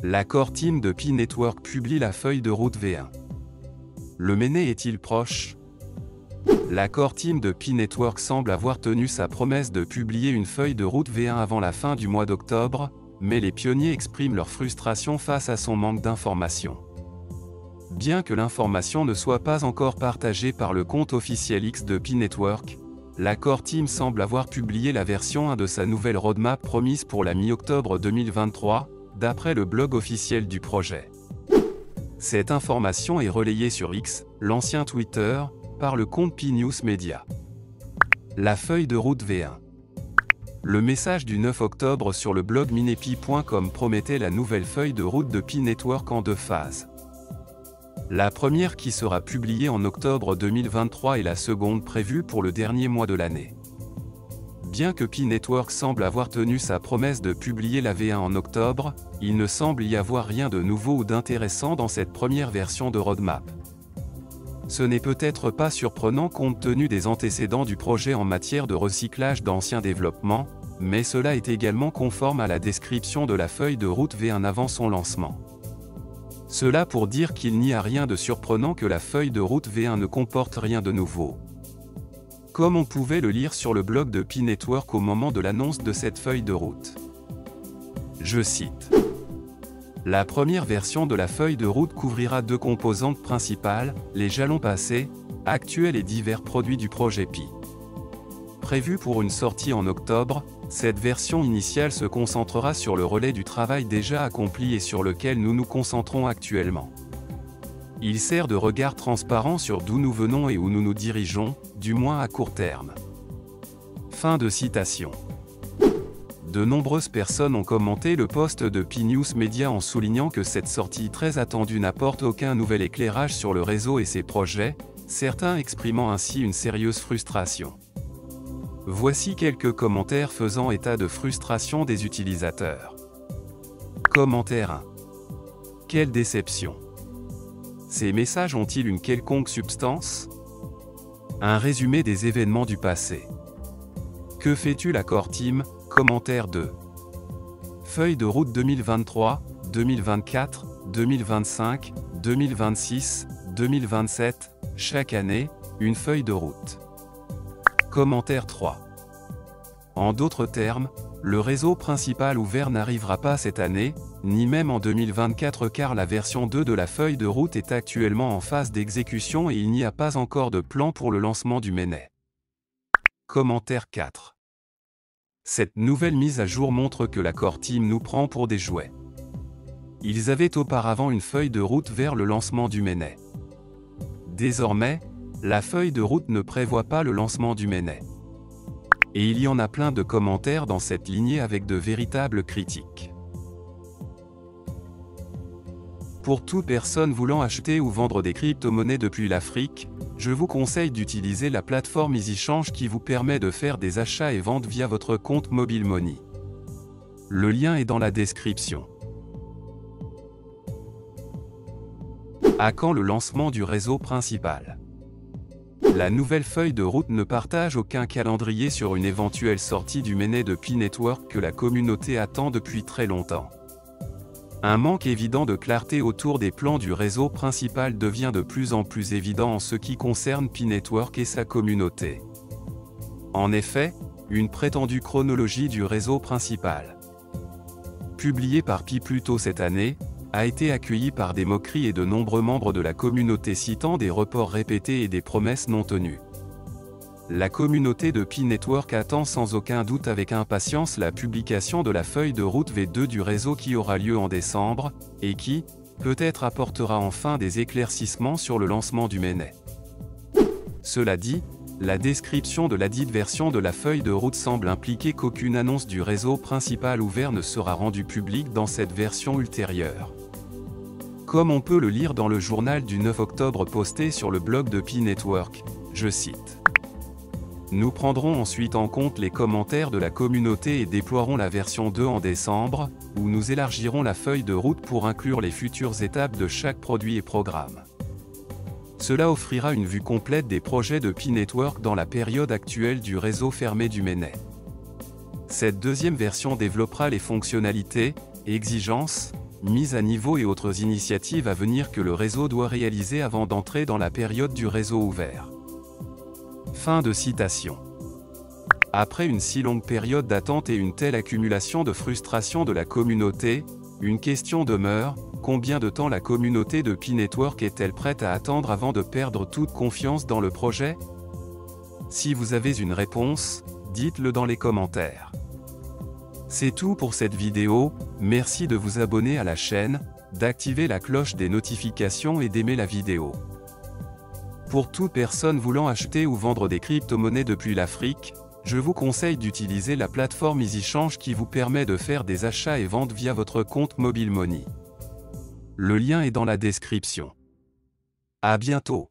La Core Team de Pi Network publie la feuille de route V1. Le MENE est-il proche? La Core Team de Pi Network semble avoir tenu sa promesse de publier une feuille de route V1 avant la fin du mois d'octobre, mais les pionniers expriment leur frustration face à son manque d'informations. Bien que l'information ne soit pas encore partagée par le compte officiel X de Pi Network, la Core Team semble avoir publié la version 1 de sa nouvelle roadmap promise pour la mi-octobre 2023, d'après le blog officiel du projet. Cette information est relayée sur X, l'ancien Twitter, par le compte Pi News Media. La feuille de route V1. Le message du 9 octobre sur le blog minepi.com promettait la nouvelle feuille de route de Pi Network en 2 phases. La première qui sera publiée en octobre 2023 et la seconde prévue pour le dernier mois de l'année. Bien que Pi Network semble avoir tenu sa promesse de publier la V1 en octobre, il ne semble y avoir rien de nouveau ou d'intéressant dans cette première version de roadmap. Ce n'est peut-être pas surprenant compte tenu des antécédents du projet en matière de recyclage d'anciens développements, mais cela est également conforme à la description de la feuille de route V1 avant son lancement. Cela pour dire qu'il n'y a rien de surprenant que la feuille de route V1 ne comporte rien de nouveau. Comme on pouvait le lire sur le blog de Pi Network au moment de l'annonce de cette feuille de route. Je cite. La première version de la feuille de route couvrira 2 composantes principales, les jalons passés, actuels et divers produits du projet Pi. Prévue pour une sortie en octobre, cette version initiale se concentrera sur le relais du travail déjà accompli et sur lequel nous nous concentrons actuellement. Il sert de regard transparent sur d'où nous venons et où nous nous dirigeons, du moins à court terme. Fin de citation. De nombreuses personnes ont commenté le post de Pi News Media en soulignant que cette sortie très attendue n'apporte aucun nouvel éclairage sur le réseau et ses projets, certains exprimant ainsi une sérieuse frustration. Voici quelques commentaires faisant état de frustration des utilisateurs. Commentaire 1. Quelle déception! Ces messages ont-ils une quelconque substance? Un résumé des événements du passé. Que fais-tu la Core Team? Commentaire 2. Feuille de route 2023, 2024, 2025, 2026, 2027, chaque année, une feuille de route. Commentaire 3. En d'autres termes, le réseau principal ouvert n'arrivera pas cette année, ni même en 2024 car la version 2 de la feuille de route est actuellement en phase d'exécution et il n'y a pas encore de plan pour le lancement du MENE. Commentaire 4. Cette nouvelle mise à jour montre que la Core Team nous prend pour des jouets. Ils avaient auparavant une feuille de route vers le lancement du MENE. Désormais, la feuille de route ne prévoit pas le lancement du MENE. Et il y en a plein de commentaires dans cette lignée avec de véritables critiques. Pour toute personne voulant acheter ou vendre des crypto-monnaies depuis l'Afrique, je vous conseille d'utiliser la plateforme EasyChange qui vous permet de faire des achats et ventes via votre compte Mobile Money. Le lien est dans la description. À quand le lancement du réseau principal? La nouvelle feuille de route ne partage aucun calendrier sur une éventuelle sortie du MENE de Pi Network que la communauté attend depuis très longtemps. Un manque évident de clarté autour des plans du réseau principal devient de plus en plus évident en ce qui concerne Pi Network et sa communauté. En effet, une prétendue chronologie du réseau principal, publiée par Pi plus tôt cette année, a été accueillie par des moqueries et de nombreux membres de la communauté citant des reports répétés et des promesses non tenues. La communauté de Pi Network attend sans aucun doute avec impatience la publication de la feuille de route V2 du réseau qui aura lieu en décembre, et qui, peut-être apportera enfin des éclaircissements sur le lancement du MENE. Cela dit, la description de ladite version de la feuille de route semble impliquer qu'aucune annonce du réseau principal ouvert ne sera rendue publique dans cette version ultérieure. Comme on peut le lire dans le journal du 9 octobre posté sur le blog de Pi Network, je cite. Nous prendrons ensuite en compte les commentaires de la communauté et déploierons la version 2 en décembre, où nous élargirons la feuille de route pour inclure les futures étapes de chaque produit et programme. Cela offrira une vue complète des projets de Pi Network dans la période actuelle du réseau fermé du MENE. Cette deuxième version développera les fonctionnalités, exigences, mise à niveau et autres initiatives à venir que le réseau doit réaliser avant d'entrer dans la période du réseau ouvert. Fin de citation. Après une si longue période d'attente et une telle accumulation de frustration de la communauté, une question demeure: combien de temps la communauté de Pi-Network est-elle prête à attendre avant de perdre toute confiance dans le projet? Si vous avez une réponse, dites-le dans les commentaires. C'est tout pour cette vidéo, merci de vous abonner à la chaîne, d'activer la cloche des notifications et d'aimer la vidéo. Pour toute personne voulant acheter ou vendre des crypto-monnaies depuis l'Afrique, je vous conseille d'utiliser la plateforme EasyChange qui vous permet de faire des achats et ventes via votre compte Mobile Money. Le lien est dans la description. À bientôt.